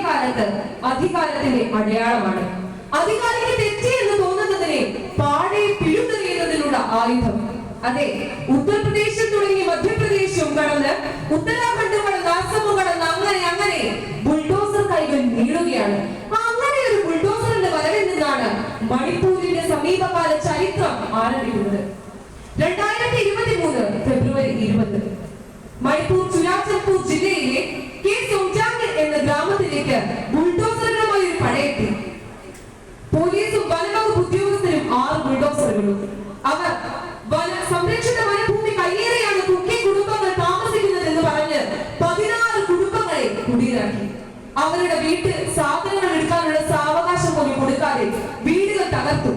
കാലത്ത് അധികാരത്തിന്റെ അടയാളമാണ്. അധികാരിക്ക് തെറ്റി എന്ന് തോന്നുന്നതിനെ പാടെ പിഴുതെറിയുന്നതിനുള്ള ആയുധം. അതെ, ഉത്തർപ്രദേശിൽ തുടങ്ങി മധ്യപ്രദേശും കടന്ന് ഉത്തരാഖണ്ഡ് കടന്ന് അസം കടന്ന് അങ്ങനെ ബുൾഡോസർ കൈകൾ നീളുകയാണ്. അങ്ങനെ ഒരു ബുൾഡോസറിന്റെ വരവിൽ നിന്നാണ് മണിപ്പൂരിന്റെ സമീപകാല ചരിത്രം ആരംഭിക്കുന്നത്. 2023 ഫെബ്രുവരി 20 മണിപ്പൂർ ചുരാചന്ദ്പൂർ ജില്ലയിലെ കെ സോങ്ജാങ് എന്ന ഗ്രാമത്തിലേക്ക് ബുൾഡോസറുമായി ഒരു പടയെത്തി. പോലീസും വനവകുപ്പ് ഉദ്യോഗസ്ഥരും 6 ബുൾഡോസറുകളും. അവർ സംരക്ഷിത വനഭൂമി കയ്യേറിയാണ് കുക്കി കുടുംബങ്ങൾ താമസിക്കുന്നത് എന്ന് പറഞ്ഞ് 16 കുടുംബങ്ങളെ കുടിയിറക്കി. അവരുടെ വീട്ടിൽ സാധനങ്ങൾ എടുക്കാനുള്ള സാവകാശം പോലും കൊടുക്കാതെ വീടുകൾ തകർത്തു.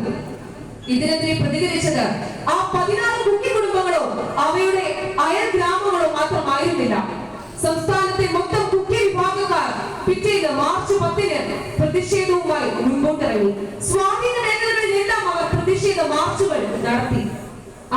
ഇതിനെതിരെ പ്രതികരിച്ചത് ആ 16 കുക്കി കുടുംബങ്ങളോ അവയുടെ അയൽ ഗ്രാമങ്ങളോ മാത്രമായിരുന്നില്ല. സംസ്ഥാനത്തെ മൊത്തം കുക്കി വിഭാഗക്കാർ പിറ്റേന്ന് മാർച്ച് 10 പ്രതിഷേധവുമായി മുൻപോട്ടിറങ്ങി. സ്വാധീന മേഖലകളിലെല്ലാം അവർ പ്രതിഷേധ മാർച്ചുകൾ നടത്തി.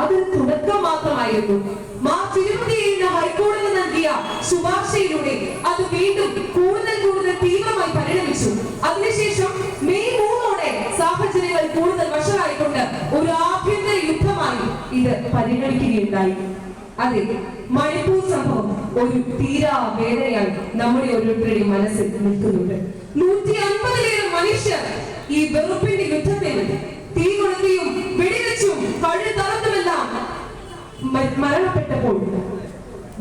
അതൊരു തുടക്കം മാത്രമായിരുന്നു. മാർച്ച് 27 ഹൈക്കോടതി നൽകിയ ശുപാർശയിലൂടെ അത് വീണ്ടും കൂടുതൽ തീവ്രമായി പരിണമിച്ചു. അതിനുശേഷം മെയ് 3 സാഹചര്യങ്ങൾ കൂടുതൽ വഷളായിക്കൊണ്ട് ഒരു ആഭ്യന്തര യുദ്ധമായി ഇത് പരിണമിക്കുകയുണ്ടായി. അതെ, മണിപ്പൂർ സംഭവം ഒരു തീരാ വേദനയായി നമ്മുടെ ഓരോരുത്തരുടെയും മനസ്സിൽ നിൽക്കുന്നുണ്ട്. 150-ലേറെ മനുഷ്യർ ഈ വെറുപ്പിന്റെ യുദ്ധത്തിൽ തീ കൊളുത്തിയും വെടിവെച്ചും കഴുതറന്നുമെല്ലാം മരണപ്പെട്ടപ്പോൾ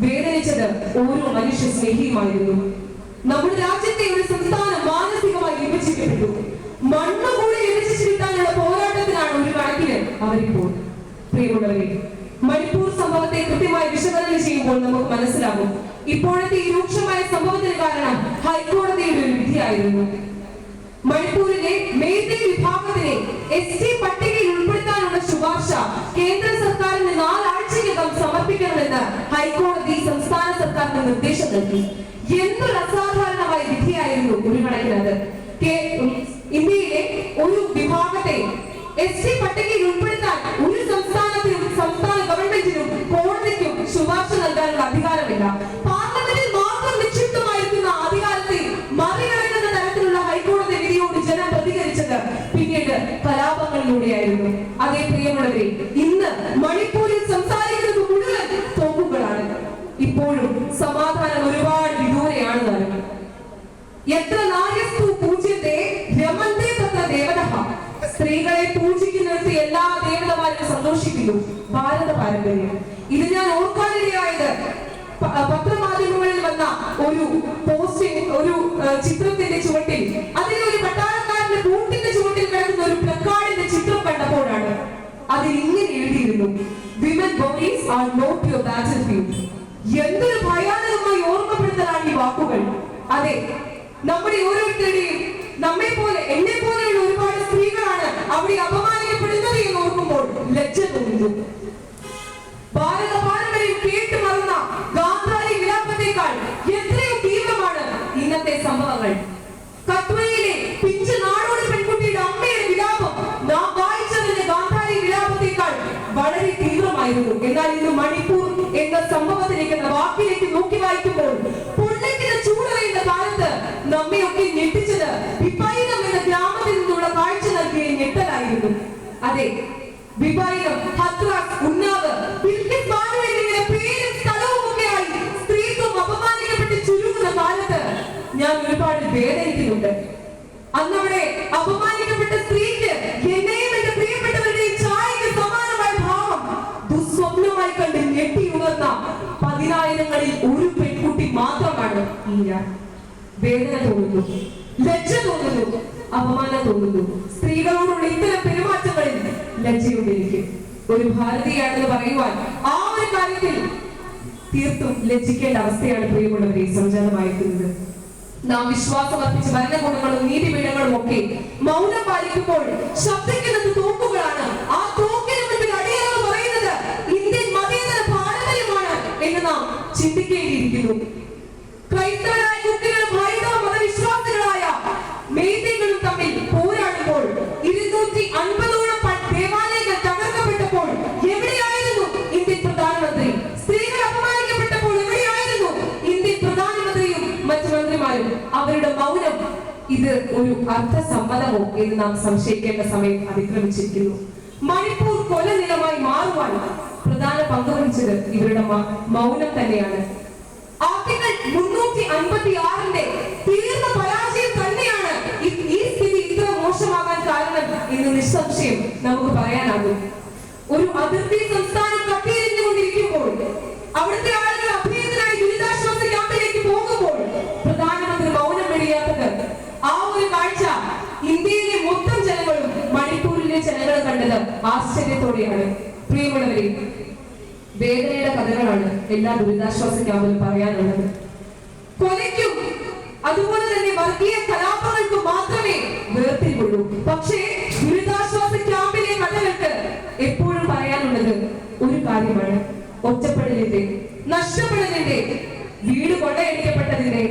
വേദനിച്ചത് ഓരോ മനുഷ്യ സ്നേഹിയുമായിരുന്നു. നമ്മുടെ രാജ്യത്തെ ഒരു സംസ്ഥാനം മാനസികമായി വിഭജിക്കപ്പെട്ടു. മണ്ണ് കൂടി വിഭജിച്ചിരിക്കാനുള്ള പോരാട്ടത്തിനാണ് ഒരു കണക്കിന് അവരിപ്പോൾ. പ്രിയമുള്ളവരെ, മണിപ്പൂർ സംഭവത്തെ കൃത്യമായി വിശകലനം ചെയ്യുമ്പോൾ നമുക്ക് മനസ്സിലാകും ഇപ്പോഴത്തെ ഈ രൂക്ഷമായ സംഭവത്തിന് കാരണം ഹൈക്കോടതിയുടെ ഒരു വിധിയായിരുന്നു. മണിപ്പൂരിലെ മേത്തേ വിഭാഗത്തിനെ ST പട്ടികയിൽ ഉൾപ്പെടുത്താനുള്ള ശുപാർശ കേന്ദ്ര സർക്കാരിന് 4 ആഴ്ചയ്ക്കകം സമർപ്പിക്കണമെന്ന് ഹൈക്കോടതി സംസ്ഥാന സർക്കാരിന് നിർദ്ദേശം നൽകി. എന്തൊരു അസാധാരണമായ വിധിയായിരുന്നു ഒരു കണക്കിനത്. ഇന്ത്യയിലെ ഒരു വിഭാഗത്തെ ST പട്ടികയിൽ ഉൾപ്പെടുത്താൻ ഒരു സംസ്ഥാനത്തിനും സംസ്ഥാന ഗവൺമെന്റിനും കോടതിക്കും ശുപാർശ നൽകാനുള്ള അധികാരമില്ല. പാർലമെന്റിൽ മാത്രം നിക്ഷിപ്തമായിരിക്കുന്ന അധികാരത്തെ മറികടക്കുന്ന തരത്തിലുള്ള ഹൈക്കോടതി വിധിയോട് ജനം പ്രതികരിച്ചത് പിന്നീട് കലാപങ്ങളിലൂടെയായിരുന്നു. അതേ പ്രിയമുള്ളവരെ, ഇന്ന് മണിപ്പൂരിൽ സംസാരിക്കുന്നത് മുഴുവൻ തോക്കുകളാണ്. ഇപ്പോഴും സമാധാനം ഒരുപാട് വിദൂരെയാണ് താനും. എത്ര നാര്യസ്തു പൂജ്യത്തെ രമന്തേ തത്ര ദേവതഃ. സ്ത്രീകളെ പൂജിക്കുന്നിടത്ത് എല്ലാ ദേവതമാരും സന്തോഷിക്കുന്നു. ഭാരത പാരമ്പര്യം. ഇത് ഞാൻ ഓർക്കാനിടയായത് പത്രമാധ്യമങ്ങളിൽ വന്ന ഒരു പോസ്റ്റിംഗ്, ഒരു ചിത്രത്തിന്റെ ചുവട്ടിൽ അതിലൊരു പട്ടാളക്കാരന്റെ കൂട്ടിന്റെ ചുവട്ടിൽ കിടക്കുന്ന ഒരു പ്ലക്കാർഡിന്റെ ചിത്രം കണ്ടപ്പോഴാണ്. അതിൽ ഇങ്ങനെ എഴുതിയിരുന്നു, women bodies are not your battlefield. എന്തൊരു ഭയാനകമായി ഓർമ്മപ്പെടുത്തലാണ് ഈ വാക്കുകൾ. അതെ, നമ്മുടെ ഓരോരുത്തരുടെയും നമ്മെ പോലെ എന്നെ പോലെയുള്ള ഒരുപാട് സ്ത്രീകളാണ് അവിടെ അപമാനിക്കപ്പെടുന്നത് എന്ന് ഓർക്കുമ്പോൾ ലജ്ജ തോന്നുന്നു. ഭാരത പാരമ്പര്യം കേട്ടു മറന്ന ഗാന്ധാരി വിലാപത്തേക്കാൾ എത്രയോ തീവ്രമാണ് ഇന്നത്തെ സംഭവങ്ങൾ. കത്വയിലെ പിഞ്ചു നാടോടി പെൺകുട്ടിയുടെ അമ്മയുടെ വിലാപം നാം വായിച്ചതിന്റെ ഗാന്ധാരി വിലാപത്തേക്കാൾ വളരെ തീവ്രമായിരുന്നു. എന്നാൽ ഇന്ന് മണിപ്പൂർ എന്ന സംഭവത്തിലേക്ക്, എന്ന വാക്കിലേക്ക് നോക്കി വായിക്കുമ്പോൾ പൊള്ളക്കിന് ചൂടറിയുന്ന കാലത്ത് നമ്മയൊക്കെ ഞെട്ടിച്ചത് വിപൈനം എന്ന ഗ്രാമത്തിൽ നിന്നുള്ള കാഴ്ച നൽകിയ ഞെട്ടലായിരുന്നു. അതെ, വിപൈനം, ഹത്രാസ്, ഉന്നാവ്, ബിൽക്കിസ് ബാനു എന്നിങ്ങനെ പേരും സ്ഥലവും ഒക്കെയായി സ്ത്രീത്വം അപമാനിക്കപ്പെട്ട് ചുരുങ്ങുന്ന കാലത്ത് ഞാൻ ഒരുപാട് വേദനിക്കുന്നുണ്ട്. അന്നവിടെ അപമാനിക്കപ്പെട്ട സ്ത്രീക്ക് എന്നെയും എന്റെ പ്രിയപ്പെട്ടവരുടെയും ചായക്ക് സമാനമായ ഭാവം ദുസ്വപ്നമായി കണ്ട് ഞെട്ടിയുണർന്ന 10,000-ങ്ങളിൽ ഒരു പെൺകുട്ടി മാത്രമാണ് ഈ ഞാൻ. വേദന തോന്നുന്നു, ലജ്ജ തോന്നുന്നു, അപമാനം തോന്നുന്നു. സ്ത്രീകളോടുള്ള ഇത്തരം പെരുമാറ്റങ്ങളിൽ ലജ്ജയുണ്ടിരിക്കും. ഒരു ഭാരതീയാണെന്ന് പറയുവാൻ ആ ഒരു കാര്യത്തിൽ തീർത്തും ലജ്ജിക്കേണ്ട അവസ്ഥയാണ് പ്രിയമുള്ളവരെ സംജാതമായിരിക്കുന്നത്. നാം വിശ്വാസം അർപ്പിച്ച ഭരണകൂടങ്ങളും നീതിപീഠങ്ങളും ഒക്കെ മൗനം പാലിക്കുമ്പോൾ ശബ്ദിക്കുന്നത് തോക്കുകളാണ്. ആ തോക്കിന് മുൻപിൽ അടിയറവ് പറയുന്നത് ഇന്ത്യൻ മതേതര പാരമ്പര്യമാണ് എന്ന് നാം ചിന്തിക്കേണ്ടിയിരിക്കുന്നു. ക്രൈസ്തവരായ കുട്ടികളും ഹൈന്ദവ മതവിശ്വാസികളായ മേത്തകളും തമ്മിൽ പോരാടുമ്പോൾ 250ഓളം ദേവാലയങ്ങൾ തകർക്കപ്പെട്ടപ്പോൾ എവിടെയായിരുന്നു ഇന്ത്യൻ പ്രധാനമന്ത്രി? സ്ത്രീകൾ അപമാനിക്കപ്പെട്ടപ്പോൾ എവിടെയായിരുന്നു ഇന്ത്യൻ പ്രധാനമന്ത്രിയും മറ്റു മന്ത്രിമാരും? അവരുടെ മൗനം ഇത് ഒരു അർത്ഥസമ്മതമോ എന്ന് നാം സംശയിക്കേണ്ട സമയം അതിക്രമിച്ചിരിക്കുന്നു. മണിപ്പൂർ കൊലനിലമായി മാറുവാൻ പ്രധാന പങ്കുവഹിച്ചത് ഇവരുടെ മൗനം തന്നെയാണ്. ആർട്ടിക്കിൾ 356 തീർന്ന പരാജയം തന്നെയാണ് ഈ സ്ഥിതി ഇത്ര മോശമാകാൻ കാരണം എന്ന് നിസ്സംശയം നമുക്ക് പറയാനാകും. ഒരു അതിർത്തി സംസ്ഥാനം കത്തിയെറിഞ്ഞുകൊണ്ടിരിക്കുമ്പോൾ, അവിടുത്തെ ആളുകൾ അഭ്യന്തരായി ദുരിതാശ്വാസ ക്യാമ്പിലേക്ക് പോകുമ്പോൾ പ്രധാനമന്ത്രി മൗനം വെടിയാത്തത്, ആ ഒരു കാഴ്ച ഇന്ത്യയിലെ മൊത്തം ജനങ്ങളും മണിപ്പൂരിലെ ജനങ്ങളും കണ്ടത് ആശ്ചര്യത്തോടെയാണ്. പ്രിയമുള്ളവരെ, വേദനയുടെ കഥകളാണ് എല്ലാ ദുരിതാശ്വാസ ക്യാമ്പിലും പറയാനുള്ളത്. കൊലയ്ക്കും അതുപോലെ തന്നെ വർഗീയ കലാപങ്ങൾക്കും മാത്രമേ വേർതിരിവുള്ളൂ. പക്ഷേ ദുരിതാശ്വാസ ക്യാമ്പിലെ കഥകൾക്ക് എപ്പോഴും പറയാനുള്ളത് ഒരു കാര്യമാണ്: ഒറ്റപ്പെടലിന്റെ, നഷ്ടപ്പെടലിന്റെ, വീട് കൊള്ളയടിക്കപ്പെട്ടതിന്റെ,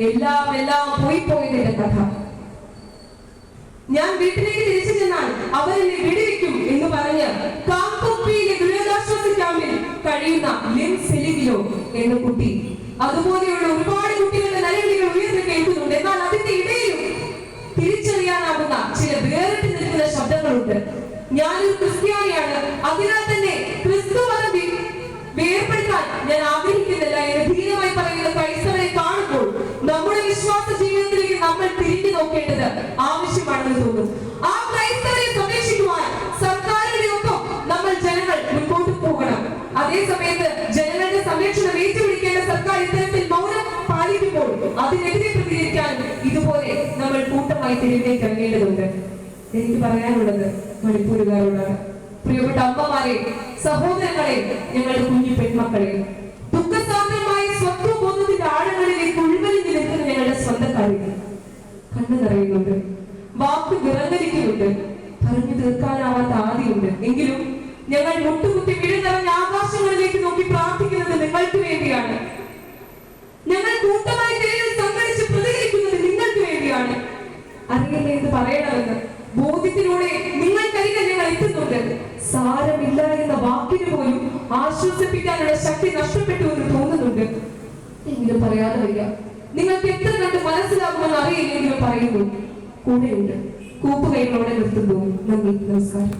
എല്ലാം പോയതിന്റെ കഥ. ഞാൻ വീട്ടിലേക്ക് തിരിച്ചു ചെന്നാൽ അവരെന്നെ വെടിവെക്കും എന്ന് പറഞ്ഞ് കാംകുപ്പിയിലെ ദുരിതാശ്വാസ ക്യാമ്പിൽ കഴിയുന്ന ലിൻ സെലിഗിലോ എന്ന കുട്ടി, അതുപോലെയുള്ള ഒരുപാട് കുട്ടികളുടെ നിലവിളികൾ ഉയർന്നു കേൾക്കുന്നുണ്ട്. എന്നാൽ അതിന്റെ ഇടയിലും തിരിച്ചറിയാനാകുന്ന ചില വേറിട്ട് നിൽക്കുന്ന ശബ്ദങ്ങളുണ്ട്. ഞാനൊരു ക്രിസ്ത്യാനിയാണ്, അതിനാൽ തന്നെ ക്രിസ്തു മതം വേർപെടുത്താൻ ഞാൻ ആഗ്രഹിക്കുന്നില്ല എന്ന് ധീരമായി പറയുന്ന ക്രൈസ്തവരെ കാണുമ്പോൾ നമ്മുടെ വിശ്വാസ ജീവിതത്തിലേക്ക് നമ്മൾ തിരിഞ്ഞു നോക്കേണ്ടത് ആവശ്യമാണെന്ന് തോന്നുന്നു. ആ ക്രൈസ്തവരെ സംരക്ഷിക്കുവാൻ സർക്കാരിന്റെ ഒപ്പം നമ്മൾ ജനങ്ങൾ മുൻപോട്ട് പോകണം. അതേ സമയത്ത് ജനങ്ങളുടെ സംരക്ഷണം ഏറ്റുപിടിക്കേണ്ട സർക്കാർ ഇത്തരത്തിൽ മൗനം പാലിക്കുമ്പോൾ അതിനെതിരെ പ്രതികരിക്കാൻ ഇതുപോലെ നമ്മൾ കൂട്ടമായി തെരുവിലേക്ക് ഇറങ്ങേണ്ടതുണ്ട്. എനിക്ക് പറയാനുള്ളത് മണിപ്പൂരുകാരോടാണ്. പ്രിയപ്പെട്ട അമ്മമാരെ, സഹോദരങ്ങളെ, ഞങ്ങളുടെ കുഞ്ഞു പെൺമക്കളെ, ദുഃഖസാന്ദ്രമായ സ്വത്വബോധത്തിന്റെ ആഴങ്ങളിലേക്ക് ഉൾവലിഞ്ഞു നിൽക്കുന്ന ഞങ്ങളുടെ സ്വന്തക്കാരെ കണ്ണു നിറയുന്നുണ്ട്, വാക്ക് വിറങ്ങലിക്കുന്നുണ്ട്, പറഞ്ഞു തീർക്കാനാവാത്ത ആദിയുണ്ട്. എങ്കിലും ഞങ്ങൾ മുട്ടുകുത്തി വീഴുന്നിറഞ്ഞ ആകാശങ്ങളിലേക്ക് നോക്കി പ്രാർത്ഥിക്കുന്നത് നിങ്ങൾക്ക് വേണ്ടിയാണ്. ഞങ്ങൾ കൂട്ടമായി തെരുവിൽ സംഘടിച്ച് പ്രതികരിക്കുന്നത് നിങ്ങൾക്ക് വേണ്ടിയാണ്. അറിയില്ല എന്ന് പറയണമെന്ന് ബോധ്യത്തിലൂടെ നിങ്ങൾക്കരികെ ഞങ്ങൾ എത്തുന്നുണ്ട്. സാരമില്ല എന്ന വാക്കിന് പോലും ആശ്വസിപ്പിക്കാനുള്ള ശക്തി നഷ്ടപ്പെട്ടു എന്ന് തോന്നുന്നുണ്ട്. എങ്കിലും പറയാതെ വയ്യ. നിങ്ങൾക്ക് എത്ര കണ്ട് മനസ്സിലാകുമെന്ന് അറിയില്ലെങ്കിലും പറയുന്നു, കൂടെയുണ്ട്. കൂപ്പുകൈകളോടെ നിർത്തുന്നു. നന്ദി, നമസ്കാരം.